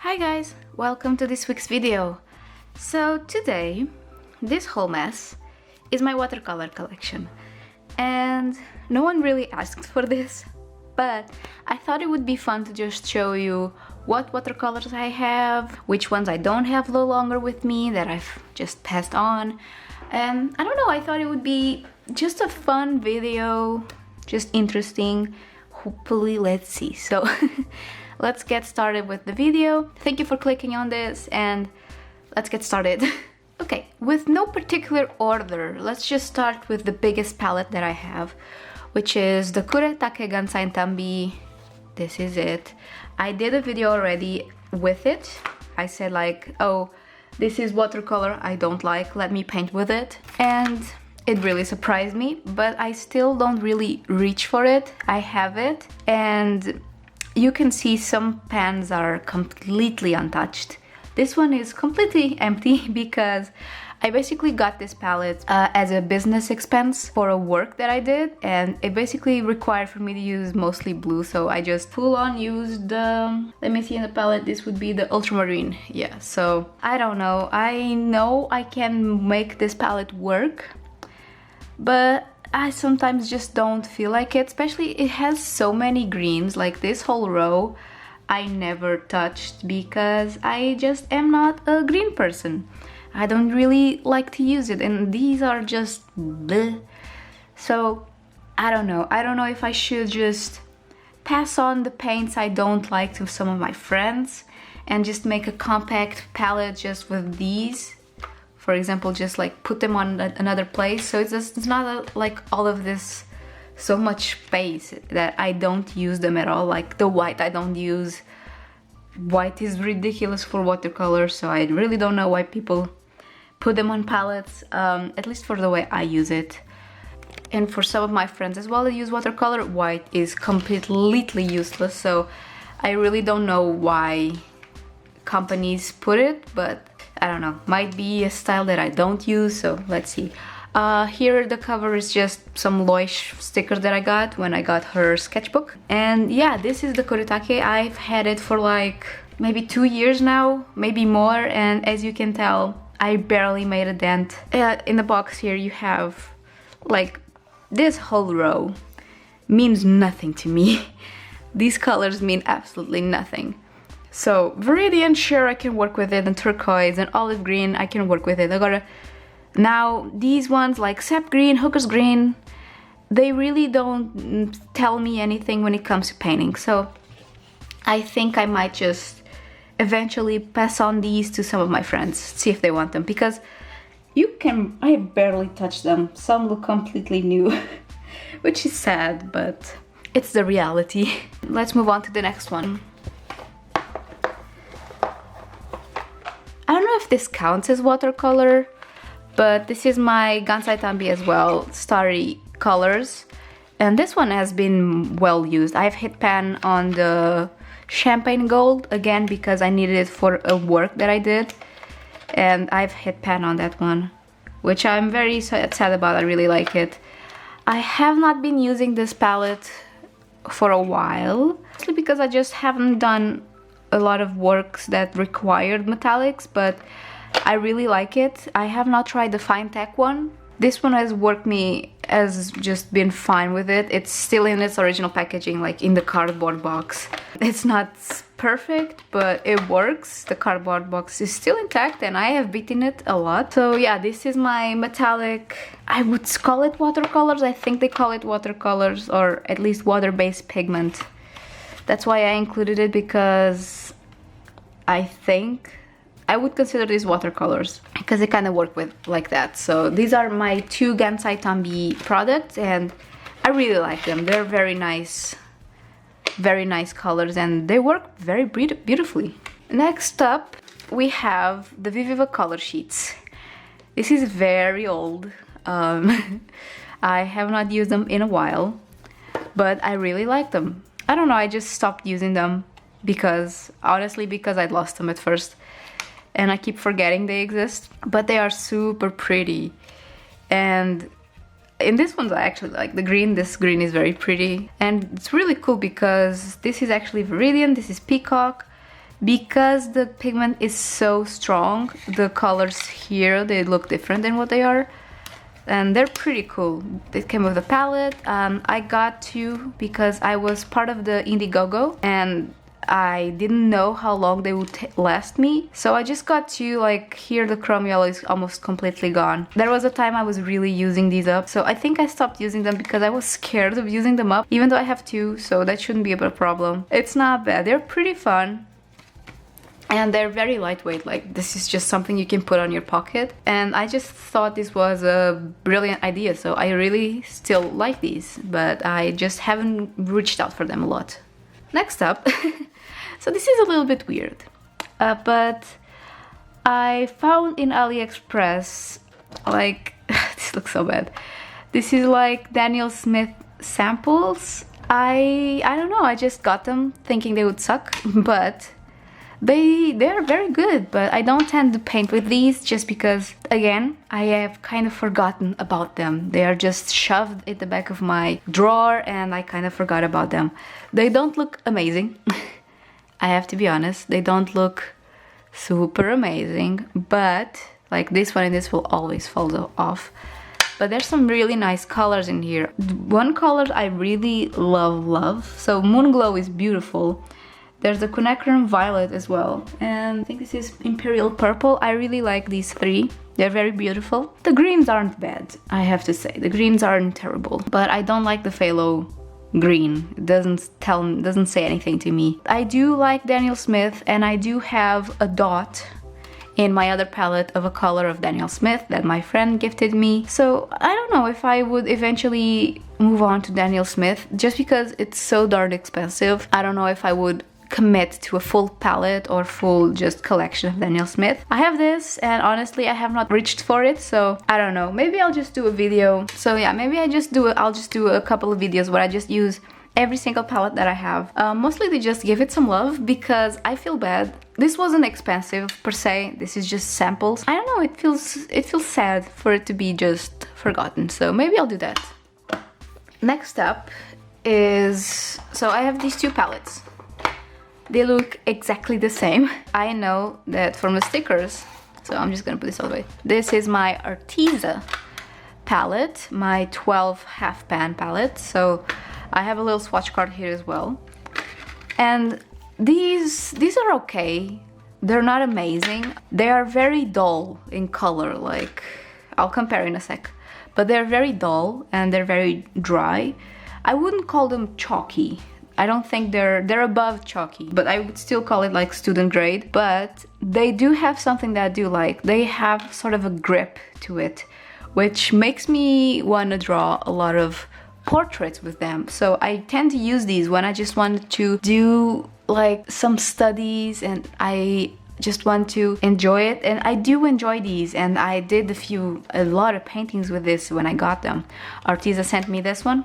Hi guys, welcome to this week's video. So today, this whole mess is my watercolor collection. And no one really asked for this, but I thought it would be fun to just show you what watercolors I have, which ones I don't have no longer with me that I've just passed on. And I don't know, I thought it would be just a fun video, just interesting. Hopefully, let's see. So let's get started with the video. Thank you for clicking on this and let's get started. Okay, with no particular order, let's just start with the biggest palette that I have, which is the Kuretake Gansai Tambi. This is it. I did a video already with it. I said like, oh, this is watercolor I don't like, let me paint with it. And it really surprised me, but I still don't really reach for it. I have it, and you can see some pans are completely untouched. This one is completely empty because I basically got this palette as a business expense for a work that I did, and it basically required for me to use mostly blue, so I just full on used let me see in the palette, this would be the ultramarine. Yeah, so I don't know. I know I can make this palette work, but I sometimes just don't feel like it, especially it has so many greens. Like this whole row I never touched because I just am not a green person. I don't really like to use it, and these are just bleh. So I don't know if I should just pass on the paints I don't like to some of my friends and just make a compact palette just with these. For example, just like put them on another place, so it's not like all of this so much space that I don't use them at all. Like the white I don't use. White is ridiculous for watercolor, so I really don't know why people put them on palettes, at least for the way I use it. And for some of my friends as well that use watercolor, white is completely useless, so I really don't know why companies put it, but I don't know, might be a style that I don't use, so let's see. Here the cover is just some Loish stickers that I got when I got her sketchbook. And yeah, this is the Kuretake. I've had it for like maybe 2 years now, maybe more, and as you can tell, I barely made a dent. In the box here you have like this whole row means nothing to me. These colors mean absolutely nothing. So Viridian, sure, I can work with it, and turquoise and olive green, I can work with it. I gotta now these ones like sap green, hooker's green, they really don't tell me anything when it comes to painting. So I think I might just eventually pass on these to some of my friends, see if they want them, because I barely touch them. Some look completely new, which is sad, but it's the reality. Let's move on to the next one. I don't know if this counts as watercolor, but this is my Gansai Tambi as well, Starry colors. And this one has been well used. I've hit pan on the champagne gold, again, because I needed it for a work that I did. And I've hit pan on that one, which I'm very sad about. I really like it. I have not been using this palette for a while, mostly because I just haven't done a lot of works that required metallics, but I really like it. I have not tried the fine tech one. This one has just been fine with it. It's still in its original packaging, like in the cardboard box. It's not perfect, but it works. The cardboard box is still intact and I have beaten it a lot. So yeah, this is my metallic, I would call it watercolors. I think they call it watercolors, or at least water-based pigment. That's why I included it, because I think I would consider these watercolors because they kind of work with like that. So these are my two Gansai Tambi products and I really like them. They're very nice colors and they work very beautifully. Next up we have the Viviva color sheets. This is very old. I have not used them in a while, but I really like them. I don't know, I just stopped using them because, honestly, because I'd lost them at first. And I keep forgetting they exist, but they are super pretty. And in this one I actually like the green. This green is very pretty. And it's really cool because this is actually Viridian, this is Peacock, because the pigment is so strong, the colors here, they look different than what they are. And they're pretty cool. They came with a palette. I got two because I was part of the Indiegogo and I didn't know how long they would last me. So I just got two. Like here the chrome yellow is almost completely gone. There was a time I was really using these up. So I think I stopped using them because I was scared of using them up. Even though I have two, so that shouldn't be a problem. It's not bad. They're pretty fun. And they're very lightweight, like this is just something you can put on your pocket. And I just thought this was a brilliant idea, so I really still like these, but I just haven't reached out for them a lot. Next up, so this is a little bit weird, but I found in AliExpress, like, this looks so bad. This is like Daniel Smith samples. I don't know, I just got them thinking they would suck, but they're very good. But I don't tend to paint with these just because, again, I have kind of forgotten about them. They are just shoved at the back of my drawer and I kind of forgot about them. They don't look amazing. I have to be honest, they don't look super amazing, but like this one and this will always fall off. But there's some really nice colors in here. One color I really love. So Moon Glow is beautiful. There's a Quinacridone Violet as well, and I think this is Imperial Purple. I really like these three. They're very beautiful. The greens aren't bad, I have to say. The greens aren't terrible, but I don't like the phthalo green. It doesn't say anything to me. I do like Daniel Smith, and I do have a dot in my other palette of a color of Daniel Smith that my friend gifted me. So I don't know if I would eventually move on to Daniel Smith, just because it's so darn expensive. I don't know if I would commit to a full palette or full just collection of Daniel Smith. I have this, and honestly I have not reached for it, so I don't know. Maybe I'll just do a video. So yeah, maybe I'll just do a couple of videos where I just use every single palette that I have. Mostly to just give it some love, because I feel bad. This wasn't expensive per se, this is just samples. I don't know, it feels sad for it to be just forgotten, so maybe I'll do that. Next up is, so I have these two palettes. They look exactly the same. I know that from the stickers, so I'm just gonna put this all the way. This is my Arteza palette, my 12 HalfPan palette. So I have a little swatch card here as well. And these are okay. They're not amazing. They are very dull in color, like, I'll compare in a sec. But they're very dull and they're very dry. I wouldn't call them chalky. I don't think they're above chalky, but I would still call it like student grade. But they do have something that I do like. They have sort of a grip to it, which makes me want to draw a lot of portraits with them. So I tend to use these when I just want to do like some studies and I just want to enjoy it. And I do enjoy these, and I did a lot of paintings with this when I got them. Arteza sent me this one,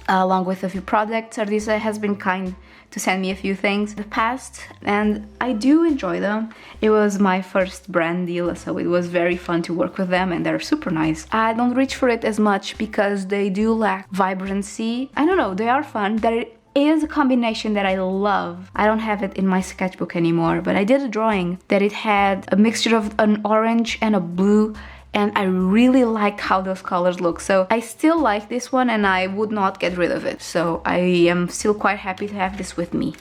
along with a few products. Arteza has been kind to send me a few things in the past, and I do enjoy them. It was my first brand deal, so it was very fun to work with them, and they're super nice. I don't reach for it as much because they do lack vibrancy. I don't know, they are fun. There is a combination that I love. I don't have it in my sketchbook anymore, but I did a drawing that it had a mixture of an orange and a blue, and I really liked how those colors look. So I still like this one and I would not get rid of it. So I am still quite happy to have this with me.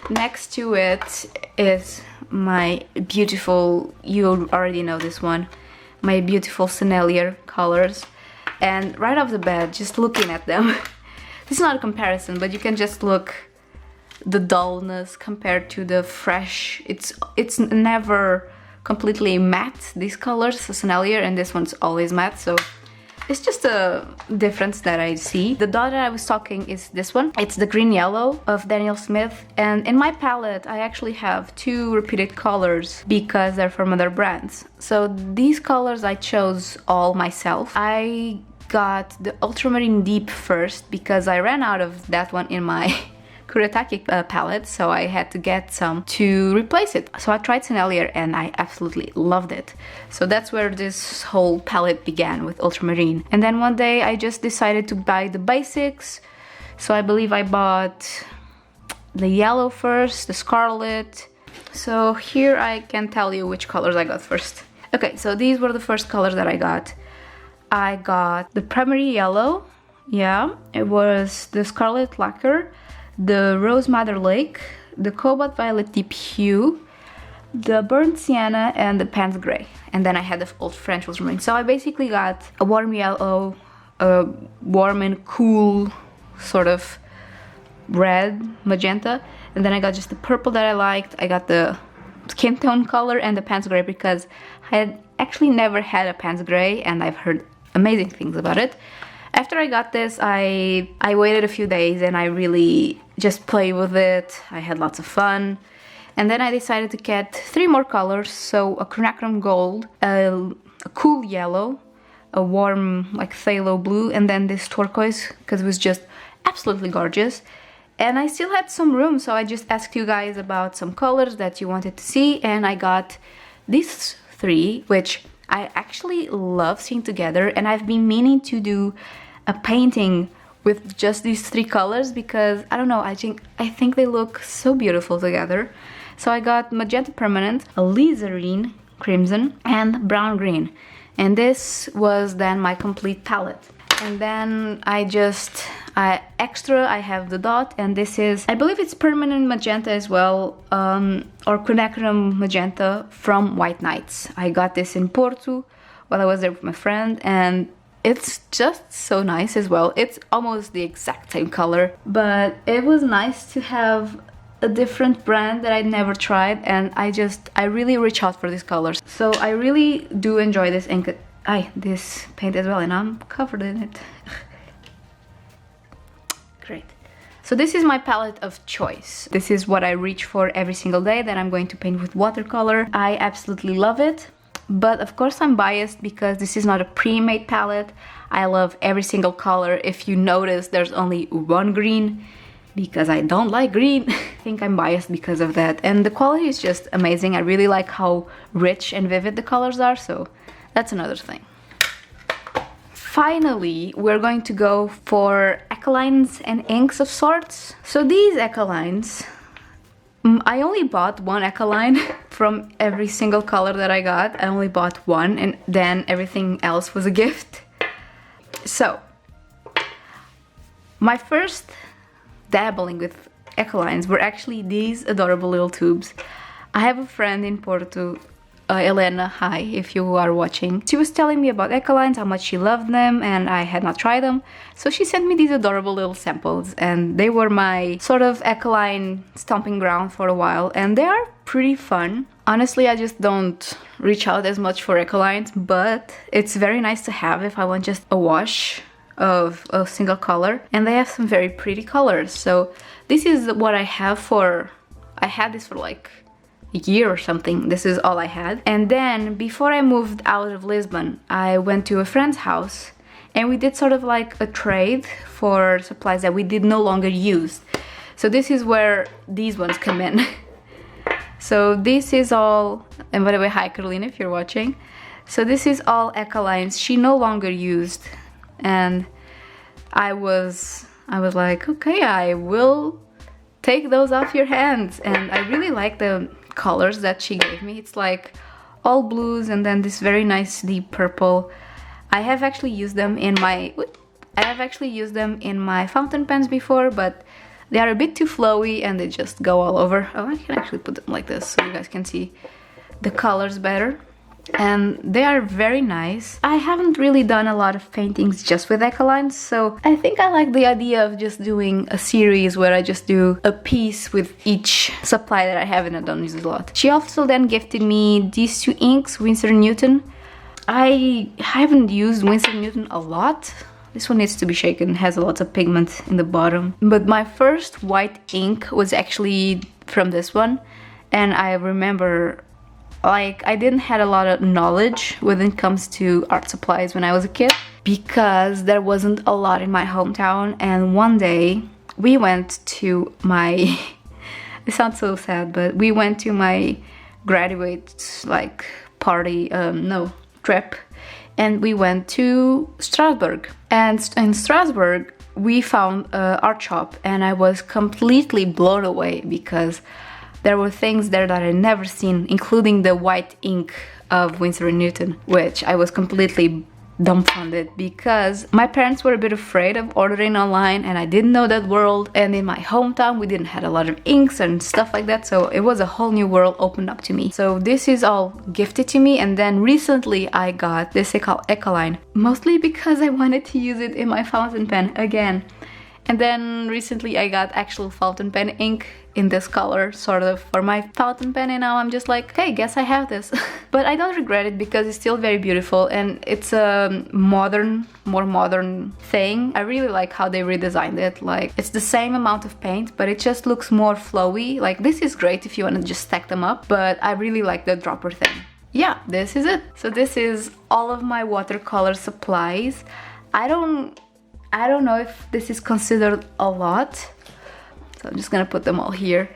Next to it is my beautiful, you already know this one, my beautiful Sennelier colors. And right off the bat, just looking at them, this is not a comparison, but you can just look the dullness compared to the fresh. It's never completely matte, these colors, so Senellier, and this one's always matte, so it's just a difference that I see. The dot that I was talking is this one. It's the green yellow of Daniel Smith, and in my palette I actually have two repeated colors because they're from other brands. So these colors I chose all myself. I got the Ultramarine Deep first because I ran out of that one in my Kuretake palette, so I had to get some to replace it. So I tried Senellier and I absolutely loved it. So that's where this whole palette began, with Ultramarine. And then one day I just decided to buy the basics. So I believe I bought the yellow first, the scarlet. So here I can tell you which colors I got first. Okay, so these were the first colors that I got. I got the primary yellow, yeah, it was the scarlet lacquer, the rose madder lake, the cobalt violet deep hue, the burnt sienna, and the Pans gray. And then I had the old French ultramarine. So I basically got a warm yellow, a warm and cool sort of red, magenta, and then I got just the purple that I liked. I got the skin tone color and the Pans gray because I had actually never had a Pans gray and I've heard amazing things about it. After I got this, I waited a few days and I really just played with it. I had lots of fun. And then I decided to get 3 more colors. So a quinacridone gold, a cool yellow, a warm like phthalo blue, and then this turquoise because it was just absolutely gorgeous. And I still had some room, so I just asked you guys about some colors that you wanted to see, and I got these 3, which I actually love seeing together, and I've been meaning to do a painting with just these 3 colors because I don't know, I think they look so beautiful together. So I got magenta permanent, alizarin crimson, and brown green, and this was then my complete palette. And then I have the dot, and this is, I believe it's permanent magenta as well, or quinacridone magenta from White Nights. I got this in Porto while I was there with my friend, and it's just so nice as well. It's almost the exact same color, but it was nice to have a different brand that I'd never tried, and I really reach out for these colors. So I really do enjoy this ink. This paint as well, and I'm covered in it. Great. So this is my palette of choice. This is what I reach for every single day that I'm going to paint with watercolor. I absolutely love it, but of course I'm biased because this is not a pre-made palette. I love every single color. If you notice, there's only 1 green because I don't like green. I think I'm biased because of that, and the quality is just amazing. I really like how rich and vivid the colors are, so that's another thing. Finally, we're going to go for Ecolines and inks of sorts. So these Ecolines, I only bought 1 Ecoline from every single color that I got. I only bought 1, and then everything else was a gift. So, my first dabbling with Ecolines were actually these adorable little tubes. I have a friend in Porto, Elena, hi, if you are watching. She was telling me about Ecolines, how much she loved them, and I had not tried them. So she sent me these adorable little samples, and they were my sort of Ecoline stomping ground for a while, and they are pretty fun. Honestly, I just don't reach out as much for Ecolines, but it's very nice to have if I want just a wash of a single color, and they have some very pretty colors. So this is what I have for, I had this for like a year or something. This is all I had. And then before I moved out of Lisbon, I went to a friend's house and we did sort of like a trade for supplies that we did no longer use. So this is where these ones come in. So this is all, and by the way, hi Caroline if you're watching. So this is all Ecolines she no longer used, and I was like, okay, I will take those off your hands. And I really like the colors that she gave me. It's like all blues and then this very nice deep purple. I have actually used them in my fountain pens before, but they are a bit too flowy and they just go all over. Oh, I can actually put them like this so you guys can see the colors better. And they are very nice. I haven't really done a lot of paintings just with Ecolines, so I think I like the idea of just doing a series where I just do a piece with each supply that I have and I don't use a lot. She also then gifted me these 2 inks, Winsor and Newton. I haven't used Winsor and Newton a lot. This one needs to be shaken, it has a lot of pigment in the bottom. But my first white ink was actually from this one, and I remember, like, I didn't have a lot of knowledge when it comes to art supplies when I was a kid because there wasn't a lot in my hometown. And one day we went to my it sounds so sad, but we went to my graduate like party, trip, and we went to Strasbourg. And in Strasbourg we found an art shop and I was completely blown away because there were things there that I'd never seen, including the white ink of Winsor & Newton, which I was completely dumbfounded because my parents were a bit afraid of ordering online and I didn't know that world, and in my hometown we didn't have a lot of inks and stuff like that, so it was a whole new world opened up to me. So this is all gifted to me, and then recently I got this Ecoline, mostly because I wanted to use it in my fountain pen again. And then recently I got actual fountain pen ink in this color, sort of, for my fountain pen, and now I'm just like, hey, guess I have this. But I don't regret it because it's still very beautiful and it's a more modern thing. I really like how they redesigned it. Like, it's the same amount of paint, but it just looks more flowy. Like, this is great if you want to just stack them up, but I really like the dropper thing. Yeah, this is it. So this is all of my watercolor supplies. I don't know if this is considered a lot, so I'm just gonna put them all here.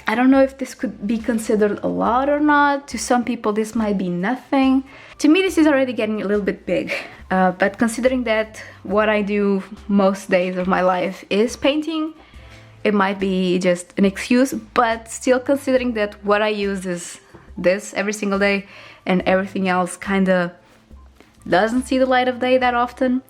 I don't know if this could be considered a lot or not. To some people this might be nothing. To me this is already getting a little bit big, but considering that what I do most days of my life is painting, it might be just an excuse, but still, considering that what I use is this every single day and everything else kinda doesn't see the light of day that often,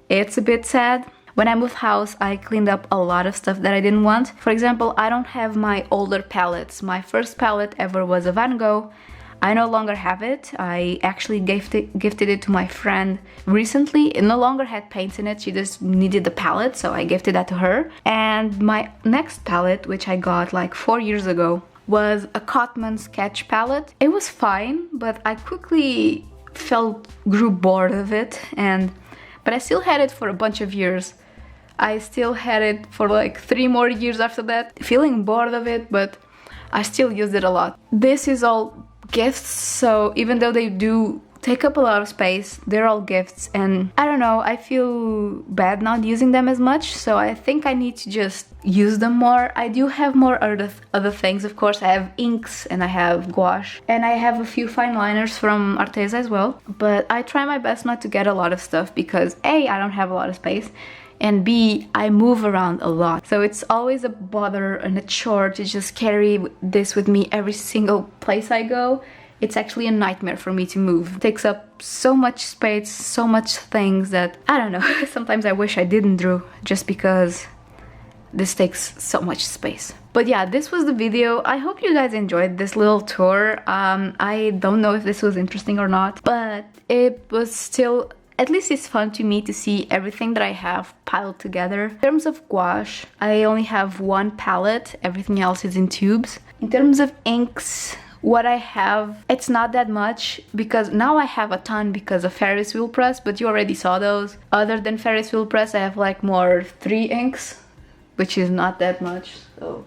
it's a bit sad. When I moved house, I cleaned up a lot of stuff that I didn't want. For example, I don't have my older palettes. My first palette ever was a Van Gogh. I no longer have it. I actually gifted it to my friend recently. It no longer had paints in it. She just needed the palette, so I gifted that to her. And my next palette, which I got like 4 years ago, was a Cotman sketch palette. It was fine, but I quickly grew bored of it, but I still had it for a bunch of years. I still had it for like 3 more years after that, feeling bored of it, but I still used it a lot. This is all gifts, so even though they do take up a lot of space, they're all gifts, and I don't know, I feel bad not using them as much, so I think I need to just use them more. I do have more other things, of course. I have inks and I have gouache and I have a few fine liners from Arteza as well, but I try my best not to get a lot of stuff because A, I don't have a lot of space, and B, I move around a lot, so it's always a bother and a chore to just carry this with me every single place I go. It's actually a nightmare for me to move. It takes up so much space, so much things that, I don't know, sometimes I wish I didn't do, just because this takes so much space. But yeah, this was the video. I hope you guys enjoyed this little tour. I don't know if this was interesting or not, but it was still, at least it's fun to me to see everything that I have piled together. In terms of gouache, I only have one palette, everything else is in tubes. In terms of inks, what I have, it's not that much, because now I have a ton because of Ferris wheel press, but you already saw those. Other than Ferris wheel press, I have like more 3 inks, which is not that much, so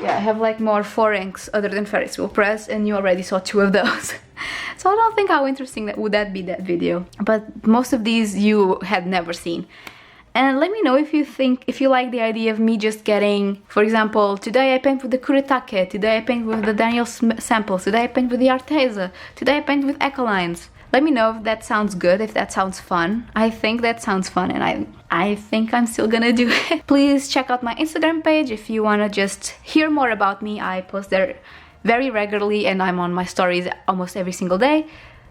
yeah, I have like more 4 inks other than Ferris wheel press, and you already saw 2 of those. So I don't think how interesting that would be, that video, but most of these you had never seen. And let me know if you like the idea of me just getting, for example, today I paint with the Kuretake, today I paint with the Daniel samples, today I paint with the Arteza, today I paint with Ecolines. Let me know if that sounds good, if that sounds fun. I think that sounds fun, and I think I'm still gonna do it. Please check out my Instagram page if you wanna just hear more about me. I post there very regularly and I'm on my stories almost every single day.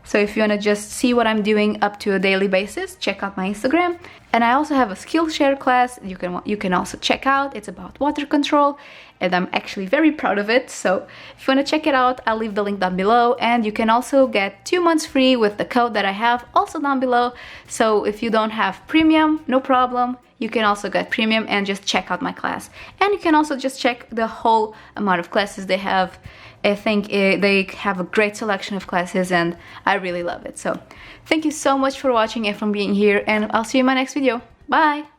So if you want to just see what I'm doing up to a daily basis, check out my Instagram. And I also have a SkillShare class you can also check out. It's about water control and I'm actually very proud of it. So if you want to check it out, I'll leave the link down below, and you can also get 2 months free with the code that I have also down below. So if you don't have premium, no problem. You can also get premium and just check out my class. And you can also just check the whole amount of classes they have. I think they have a great selection of classes and I really love it. So thank you so much for watching and for being here, and I'll see you in my next video. Bye!